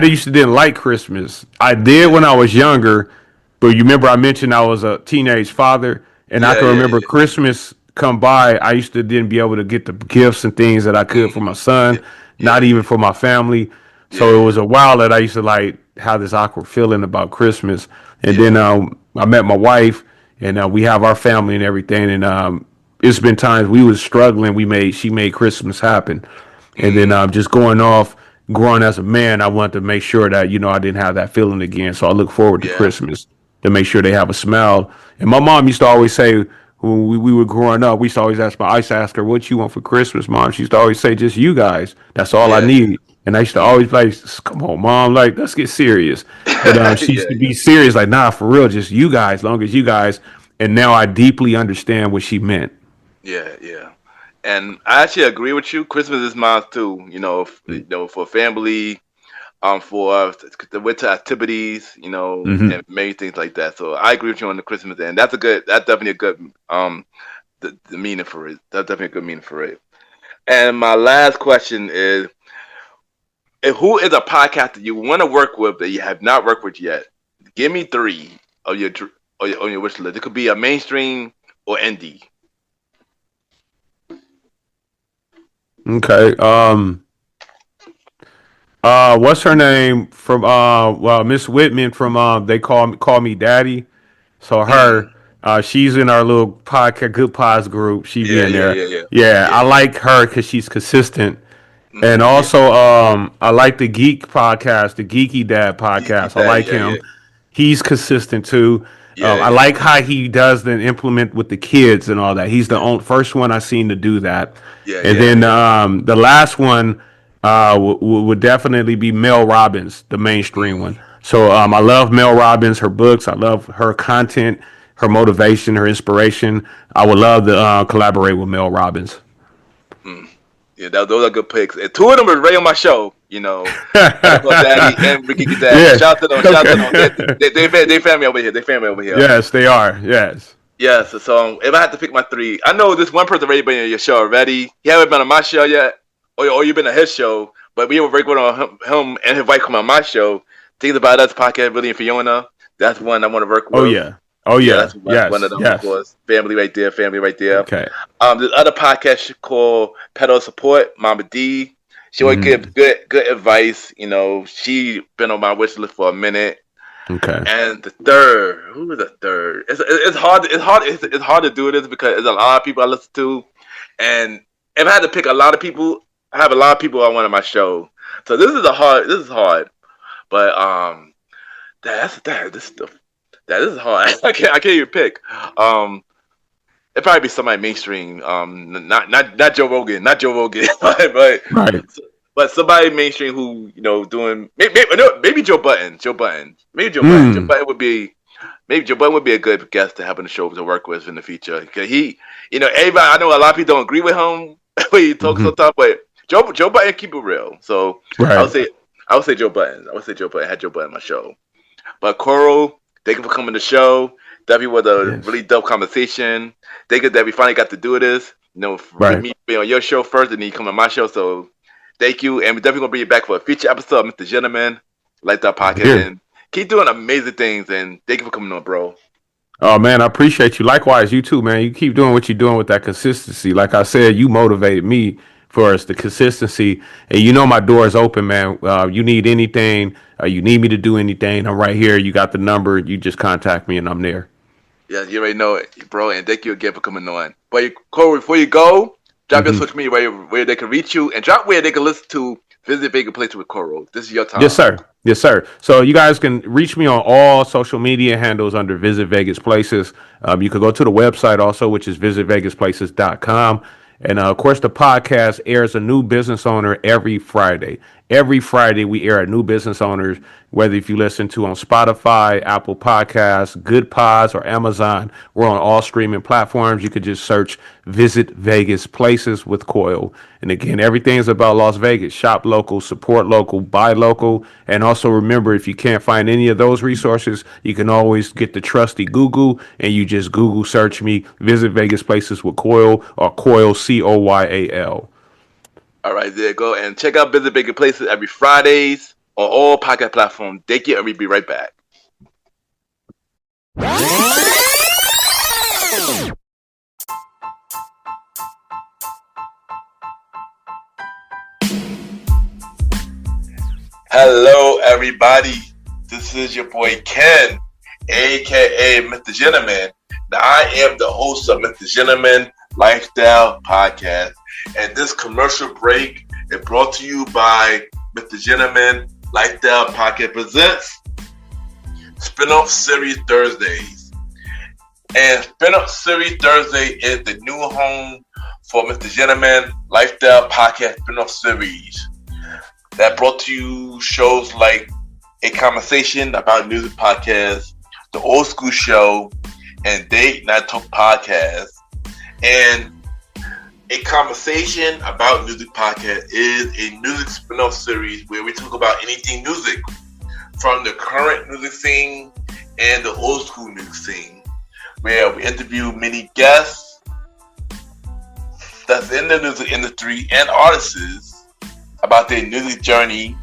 used to didn't like Christmas. I did yeah. when I was younger, but you remember I mentioned I was a teenage father, and I Yeah. can Yeah. remember Christmas come by. I used to didn't be able to get the gifts and things that I could for my son, Yeah. not Yeah. even for my family. So it Yeah. was a while that I used to like have this awkward feeling about Christmas, and then Yeah. I met my wife, and we have our family and everything, and it's been times we was struggling. She made Christmas happen, and then Mm, just growing as a man, I wanted to make sure that I didn't have that feeling again. So I look forward to yeah. Christmas to make sure they have a smile. And my mom used to always say when we were growing up, we used to always I used to ask her, "What you want for Christmas, Mom?" She used to always say, "Just you guys. That's all I Yeah. need." And I used to always like, "Come on, Mom, like let's get serious." But she used Yeah. to be serious, like, "Nah, for real, just you guys, long as you guys." And now I deeply understand what she meant. Yeah. Yeah. And I actually agree with you. Christmas is mine too. For family, for the winter activities, Mm-hmm. and many things like that. So I agree with you on the Christmas end. That's definitely a good the meaning for it. That's definitely a good meaning for it. And my last question is, who is a podcaster you want to work with that you have not worked with yet? Give me three of on your wish list. It could be a mainstream or indie. Okay. What's her name from? Well, Miss Whitman from They Call Me Daddy. So her, Mm. she's in our little podcast, Good Pods group. She be Yeah, in yeah, there. yeah, yeah, Yeah, yeah, I yeah. like her because she's consistent. And Yeah. also, I like the Geek podcast, the Geeky Dad Geeky podcast. I Dad. like Yeah, yeah, him. He's consistent too. yeah, I yeah, like how he does the implement with the kids and all that. He's the yeah, first one I seen to do that. yeah, And yeah, then yeah. the last one would definitely be Mel Robbins, the mainstream one. Mm, So I love Mel Robbins, her books. I love her content, her motivation, her inspiration. I would love to collaborate with Mel Robbins. mm. Yeah, those are good picks. And two of them are right on my show. Better Call Daddy and Ricky Dad. So Yeah. shout out to them. Shout out to them. Okay. They family over here. They family over here. Yes, they are. Yes. Yeah. So if I had to pick my three, I know this one person already been on your show already. He haven't been on my show yet, or you've been on his show. But we were working on him and his wife come on my show. Things About Us podcast, Billy and Fiona. That's one I want to work Oh with. yeah. Oh Yeah, yeah. that's one of Yes. them, of Yes. course. Family right there, family right there. Okay. This other podcast called Pedal Support, Mama D. She always give Mm, good advice. She been on my wish list for a minute. okay. And the third, who is the third? It's hard. It's hard to do this because there's a lot of people I listen to, and if I had to pick a lot of people, I have a lot of people I want on my show. So this is hard, but that is hard. I can't even pick. It'd probably be somebody mainstream. Not Joe Rogan, not Joe Rogan, Right. but somebody mainstream who doing maybe Joe Button. Maybe Joe Button. Mm, Joe Button would be a good guest to have on the show to work with in the future. Cause everybody. I know a lot of people don't agree with him when he talks hmm. sometimes, but Joe Button keep it real. So I would Right. say I would say Joe Button. I would say Joe Button had Joe Button on my show. But Coral, thank you for coming to the show. Debbie was a Yes. really dope conversation. Thank you that we finally got to do this. With Right. me being on your show first and then you come on my show. So thank you. And we're definitely gonna bring you back for a future episode of Mr. Gentleman, like that podcast. Here. And keep doing amazing things. And thank you for coming on, bro. Oh man, I appreciate you. Likewise, you too, man. You keep doing what you're doing with that consistency. Like I said, you motivated me for us the consistency, and my door is open, man. You need anything, you need me to do anything, I'm right here. You got the number. You just contact me, and I'm there. Yeah, you already know it, bro. And thank you again for coming on. But Corey, before you go, drop your Hmm. social media where they can reach you and drop where they can listen to Visit Vegas Places with Coral. This is your Yes, time. sir. Yes, sir. So you guys can reach me on all social media handles under Visit Vegas Places. You can go to the website also, which is visitvegasplaces.com. And of course, the podcast airs a new business owner every Friday. Every Friday, we air a new business owners, whether if you listen to on Spotify, Apple Podcasts, Good Pods, or Amazon. We're on all streaming platforms. You could just search Visit Vegas Places with Coyal. And again, everything's about Las Vegas. Shop local, support local, buy local. And also remember, if you can't find any of those resources, you can always get the trusty Google and you just Google search me, Visit Vegas Places with Coyal or Coyal, Coyal. All right, there you go. And check out Visit Vegas Places every Fridays on all podcast platforms. Thank you, and we'll be right back. Hello, everybody. This is your boy Ken, aka Mr. Gentleman. Now, I am the host of Mr. Gentleman Lifestyle Podcast, and this commercial break is brought to you by Mr. Gentleman Lifestyle Podcast presents Spinoff Series Thursdays. And Spinoff Series Thursday is the new home for Mr. Gentleman Lifestyle Podcast Spinoff Series that brought to you shows like A Conversation About Music Podcast, The Old School Show, and Date Night Talk Podcast. And A Conversation About Music Podcast is a music spin-off series where we talk about anything music, from the current music scene and the old school music scene, where we interview many guests that's in the music industry and artists about their music journey.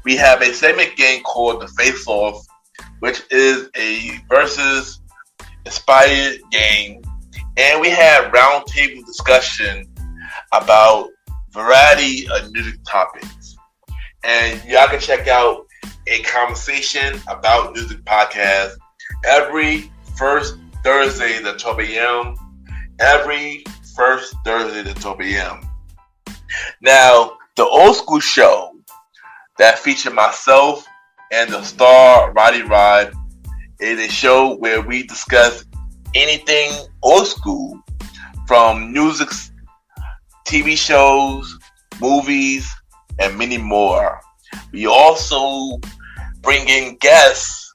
We have a segment game called The Face Off, which is a versus inspired game. And we have roundtable discussion about variety of music topics. And y'all can check out a conversation about music podcast every first Thursday at 12 a.m. Every first Thursday at 12 a.m. Now, the old school show that featured myself and the star Roddy Rod is a show where we discuss anything old school, from music, TV shows, movies, and many more. We also bring in guests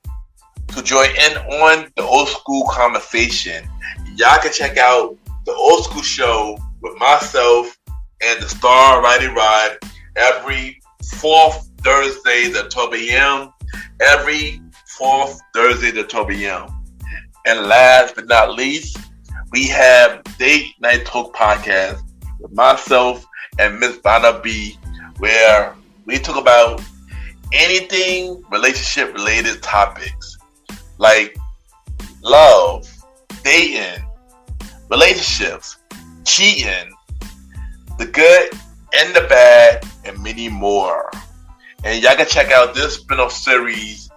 to join in on the old school conversation. Y'all can check out the old school show with myself and the star Roddy Rod every fourth Thursday at 12 a.m. Every fourth Thursday at 12 a.m. And last but not least, we have Date Night Talk Podcast with myself and Miss Vanna B, where we talk about anything relationship related topics like love, dating, relationships, cheating, the good and the bad, and many more. And y'all can check out this spin-off series,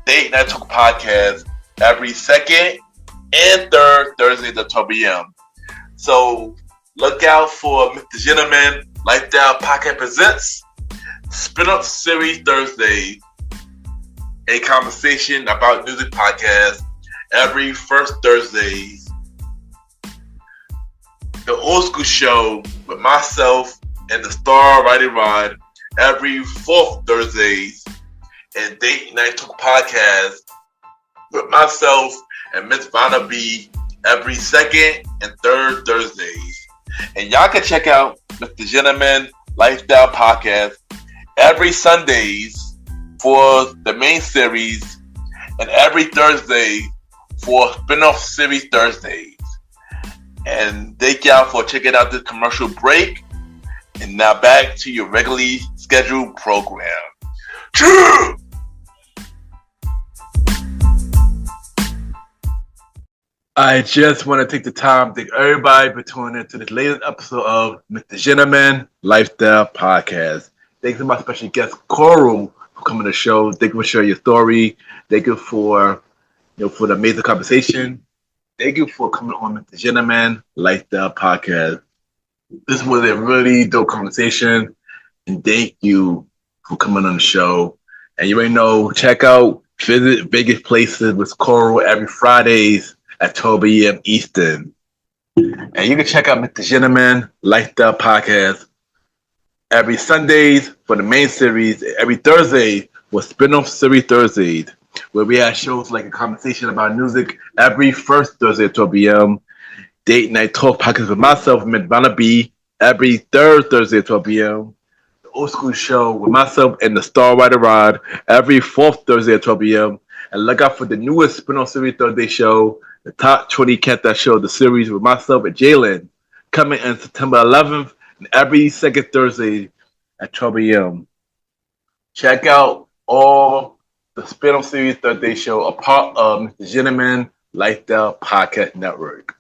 Date Night Talk Podcast, every second and third Thursday at 12 p.m. So look out for Mr. Gentleman Lifestyle Podcast Presents Spin-off Series Thursday, a conversation about music podcast every first Thursday. The old school show with myself and the star Roddy Rod every fourth Thursdays, and Date Night Talk Podcast with myself and Miss Vanna B every second and third Thursdays. And y'all can check out Mr. Gentleman Lifestyle Podcast every Sundays for the main series and every Thursday for spin-off series Thursdays. And thank y'all for checking out this commercial break. And now back to your regularly scheduled program. True! I just want to take the time to thank everybody for tuning in to this latest episode of Mr. Gentleman Lifestyle Podcast. Thanks to my special guest, Coyal, for coming to the show. Thank you for sharing your story. Thank you for the amazing conversation. Thank you for coming on Mr. Gentleman Lifestyle Podcast. This was a really dope conversation, and thank you for coming on the show. And you already know, check out Visit Vegas Places with Coyal every Fridays at 12 a.m. Eastern. And you can check out Mr. Gentleman Lifestyle Podcast every Sundays for the main series, every Thursday for spin-off series Thursdays, where we have shows like a conversation about music every first Thursday at 12 p.m. Date Night Talk Podcast with myself, Miss Vanna B, every third Thursday at 12 p.m. The Old School Show with myself and the Star Rider Rod every fourth Thursday at 12 p.m. And look out for the newest spin-off series Thursday show, the Top 20 Countdown Show, the series with myself and Jalen, coming on September 11th and every second Thursday at 12 a.m. Check out all the spin-off series Thursday show, a part of Mr. Gentleman Lifestyle Podcast Network.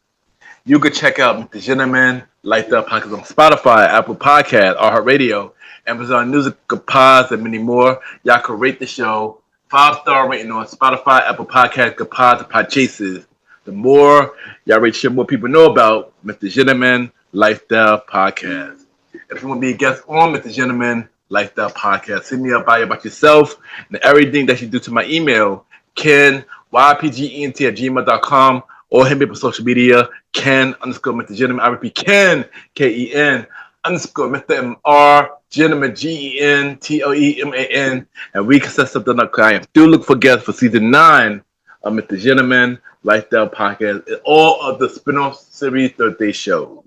You can check out Mr. Gentleman Lifestyle Podcast on Spotify, Apple Podcasts, iHeartRadio, Amazon Music, Pods, and many more. Y'all can rate the show 5-star rating on Spotify, Apple Podcasts, Pods, and Podchases. The more y'all rate the show, more people know about Mr. Gentleman Lifestyle Podcast. If you want to be a guest on Mr. Gentleman Lifestyle Podcast, send me a bio about yourself and everything that you do to my email, ken@gmail.com, or hit me up on social media, Ken_Mr. Gentleman. I repeat, Ken, Ken _Mr. MR, Gentleman, GENTLEMAN, and we can set something up. I am still looking for guests for season 9 of Mr. Gentleman Lifestyle Podcast and all of the spin-off series Thursday shows.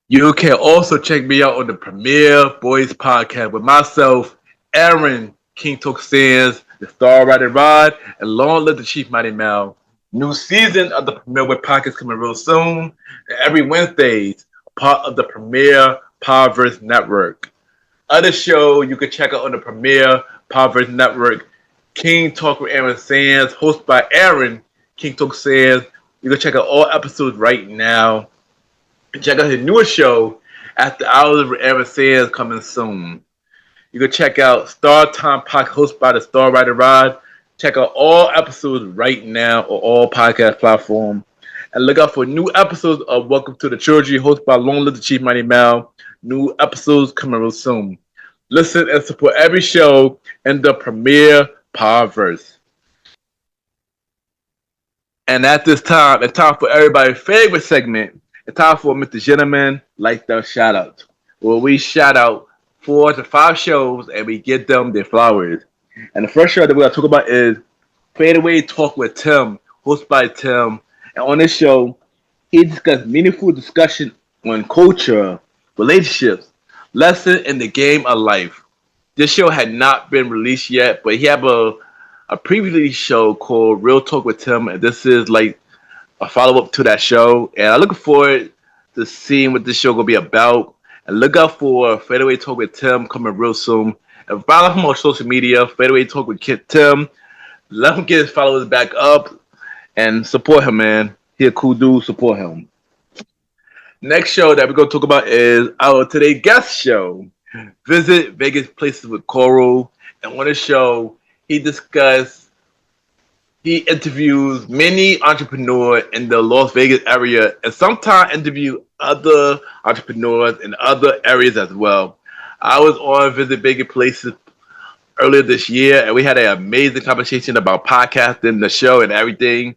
You can also check me out on the Premier Boys Podcast with myself, Aaron King Talk Sands, the Star Rider Rod, and Long Live the Chief Mighty Mal. New season of the Premier Boys Podcast coming real soon, and every Wednesday, part of the Premier Powerverse Network. Other show you can check out on the Premier Powerverse Network, King Talk with Aaron Sands, hosted by Aaron King Talk Sands. You can check out all episodes right now. And check out his newest show, After Hours of Ever Sands coming soon. You can check out Star Time Podcast hosted by the Star Writer Rod. Check out all episodes right now on all podcast platforms. And look out for new episodes of Welcome to the Trilogy hosted by Long Live the Chief Mighty Mal. New episodes coming real soon. Listen and support every show in the Premiere Podverse. And at this time, it's time for everybody's favorite segment. It's time for Mr. Gentleman Like the Shout Outs, where we shout out 4 to 5 shows and we give them their flowers. And the first show that we're going to talk about is Fade Away Talk with Tim, hosted by Tim. And on this show, he discussed meaningful discussion on culture, relationships, lesson in the game of life. This show had not been released yet, but he had a previous show called Real Talk with Tim, and this is like a follow up to that show. And I'm looking forward to seeing what this show gonna be about. And look out for Fadeaway Talk with Tim coming real soon. And follow him on social media, Fadeaway Talk with Kid Tim. Let him get his followers back up and support him, man. He a cool dude. Support him. Next show that we're gonna talk about is our today guest show, Visit Vegas Places with Coyal. And on this show, he interviews many entrepreneurs in the Las Vegas area and sometimes interview other entrepreneurs in other areas as well. I was on Visit Vegas Places earlier this year and we had an amazing conversation about podcasting, the show, and everything.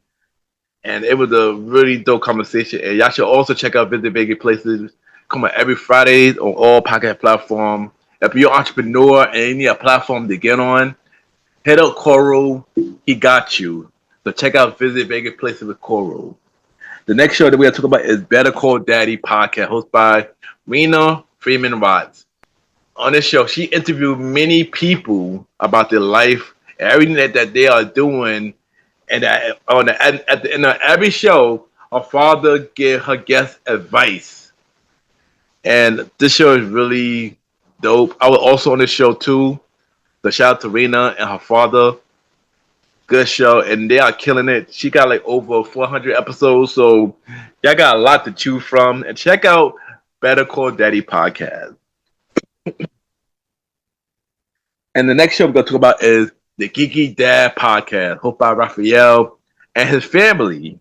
And it was a really dope conversation. And y'all should also check out Visit Vegas Places. Come on every Friday on all podcast platforms. If you're an entrepreneur and you need a platform to get on, hit up Coyal. He got you. So check out Visit Vegas Places with Coyal. The next show that we're going to talk about is Better Call Daddy podcast, hosted by Rena Freeman Watts. On this show, she interviewed many people about their life and everything that they are doing. And at the end of every show, her father gave her guest advice. And this show is really dope. I was also on this show too. So shout out to Rena and her father. Good show. And they are killing it. She got like over 400 episodes. So y'all got a lot to choose from. And check out Better Call Daddy podcast. And the next show we're going to talk about is the Geeky Dad podcast, hosted by Raphael and his family.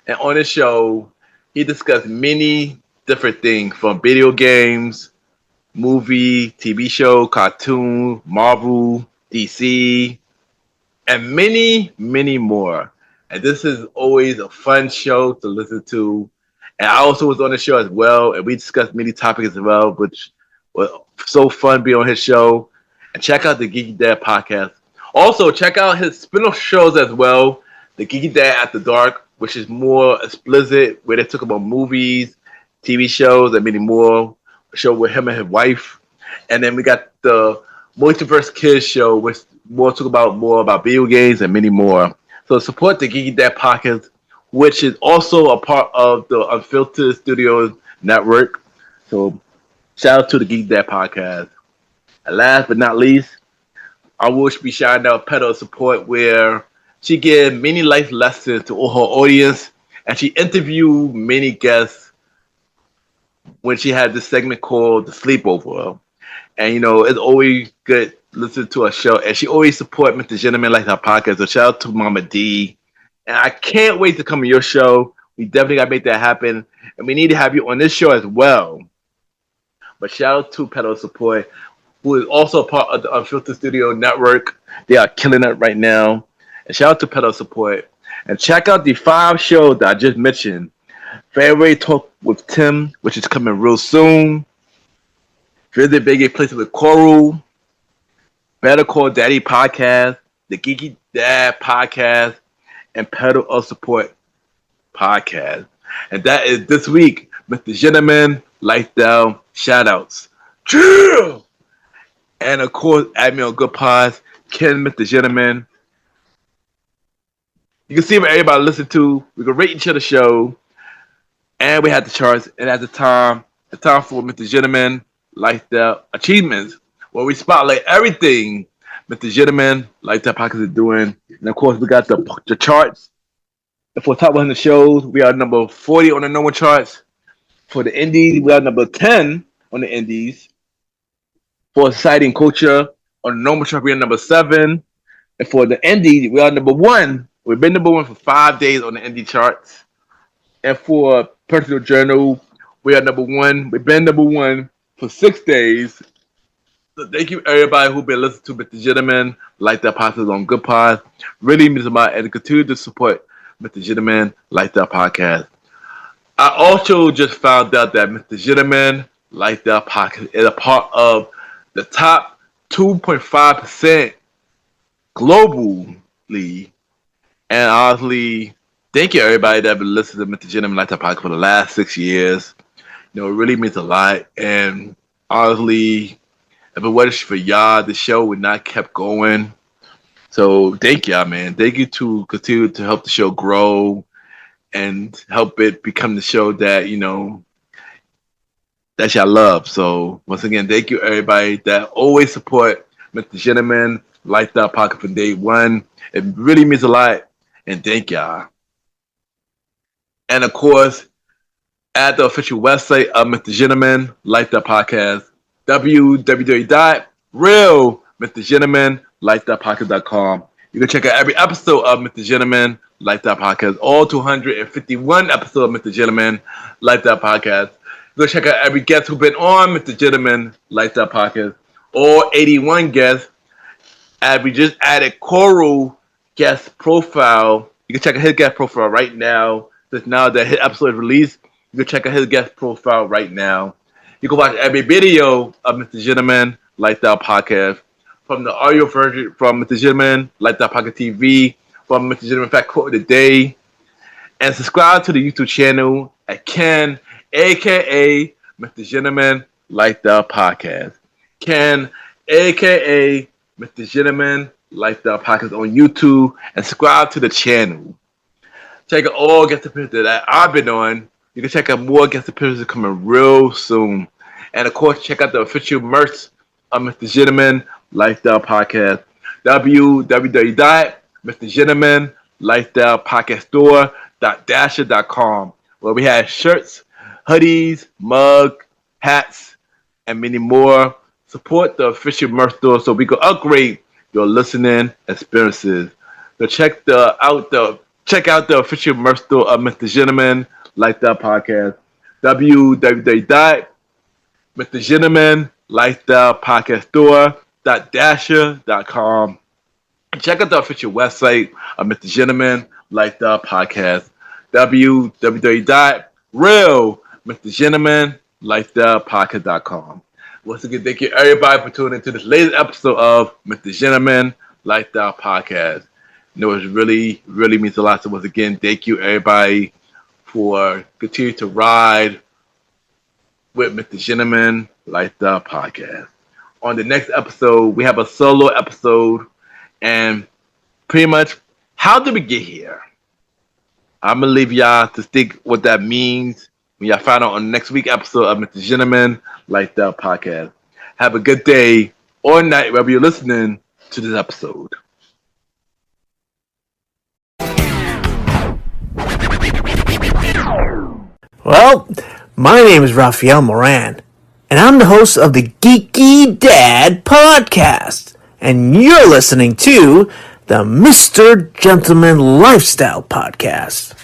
And on this show, he discussed many different things from video games, movie, TV show, cartoon, Marvel, DC, and many, many more. And this is always a fun show to listen to. And I also was on the show as well, and we discussed many topics as well, which was so fun being on his show. And check out the Geeky Dad podcast. Also, check out his spin-off shows as well. The Geeky Dad After Dark, which is more explicit, where they talk about movies, TV shows, and many more. A show with him and his wife. And then we got the Multiverse Kids show, which talk about more about video games and many more. So support the Geeky Dad podcast, which is also a part of the Unfiltered Studios network. So shout out to the Geeky Dad podcast. And last but not least, I will be shouting out Pedal Support, where she gives many life lessons to all her audience, and she interviewed many guests when she had this segment called The Sleepover. And, you know, it's always good to listen to her show, and she always supports Mr. Gentleman Like her podcast, so shout out to Mama D. And I can't wait to come to your show. We definitely got to make that happen, and we need to have you on this show as well. But shout out to Pedal Support, who is also a part of the Unfiltered Studio Network. They are killing it right now. And shout out to Pedal Support. And check out the 5 shows that I just mentioned. Fairway Talk with Tim, which is coming real soon. Visit Vegas Places with Coyal. Better Call Daddy podcast. The Geeky Dad podcast. And Pedal of Support podcast. And that is this week, Mr. Gentleman Lifestyle Shoutouts. Chill! And of course, add me on Good Pods, Ken, Mr. Gentleman. You can see what everybody listen to. We can rate each other's show. And we had the charts. And at the time for Mr. Gentleman Lifestyle Achievements, where we spotlight everything Mr. Gentleman Lifestyle Podcast is doing. And of course, we got the charts. And for top 100 shows, we are number 40 on the number charts. For the Indies, we are number 10 on the Indies. For Society and Culture, on the normal chart, we are number 7. And for the Indie, we are number 1. We've been number 1 for 5 days on the Indie charts. And for Personal Journal, we are number 1. We've been number 1 for 6 days. So thank you everybody who's been listening to Mr. Gentleman, like that podcast on Good Pod. Really means a lot, and continue to support Mr. Gentleman, like that podcast. I also just found out that Mr. Gentleman, like that podcast, is a part of the top 2.5% globally. And honestly, thank you everybody that been listening to Mr. Gentleman, like that podcast for the last 6 years. You know, it really means a lot. And honestly, if it wasn't for y'all, the show would not kept going. So thank y'all, man. Thank you to continue to help the show grow and help it become the show that, you know, that y'all love. So once again, thank you everybody that always support Mr. Gentleman, like that pocket from day one. It really means a lot. And thank y'all. And of course, at the official website of Mr. Gentleman, like that podcast, www.realmrgentlemanlikethatpodcast.com. You can check out every episode of Mr. Gentleman, Like That Podcast, all 251 episodes of Mr. Gentleman, Like That Podcast. You can check out every guest who's been on Mr. Gentleman, Like That Podcast, all 81 guests. And we just added Coral guest profile. You can check out his guest profile right now. Since now that his episode is released, you can check out his guest profile right now. You can watch every video of Mr. Gentleman, Like That Podcast, from the audio version from Mr. Gentleman, Like That Podcast TV, from Mr. Gentleman Fact Quote of the Day, and subscribe to the YouTube channel at Ken, aka Mr. Gentleman, Like That Podcast. Ken, aka Mr. Gentleman, Like That Podcast on YouTube, and subscribe to the channel. Check out all guest appearances that I've been on. You can check out more guest appearances coming real soon. And of course, check out the official merch of Mr. Gentleman, Like That Podcast. www.mrgentlemanlifestylepodcaststore.dasher.com, where we have shirts, hoodies, mug, hats, and many more. Support the official merch store so we can upgrade your listening experiences. So check out the official merch store of Mr. Gentleman, Like That Podcast. www.mrgentlemanlifestylepodcaststore.dasher.com. Check out the official website of Mr. Gentleman, Like That Podcast. www.realmrgentlemanlifestylepodcast.com. Once again, thank you everybody for tuning into this latest episode of Mr. Gentleman, Like That Podcast. You know, it really, really means a lot. So once again, thank you everybody for continuing to ride with Mr. Gentleman, Like That Podcast. On the next episode, we have a solo episode, and pretty much, how did we get here? I'm gonna leave y'all to think what that means when y'all find out on the next week episode of Mr. Gentleman, Like That Podcast. Have a good day or night wherever you're listening to this episode. Well, my name is Rafael Moran, and I'm the host of the Geeky Dad Podcast, and you're listening to the Mr. Gentleman Lifestyle Podcast.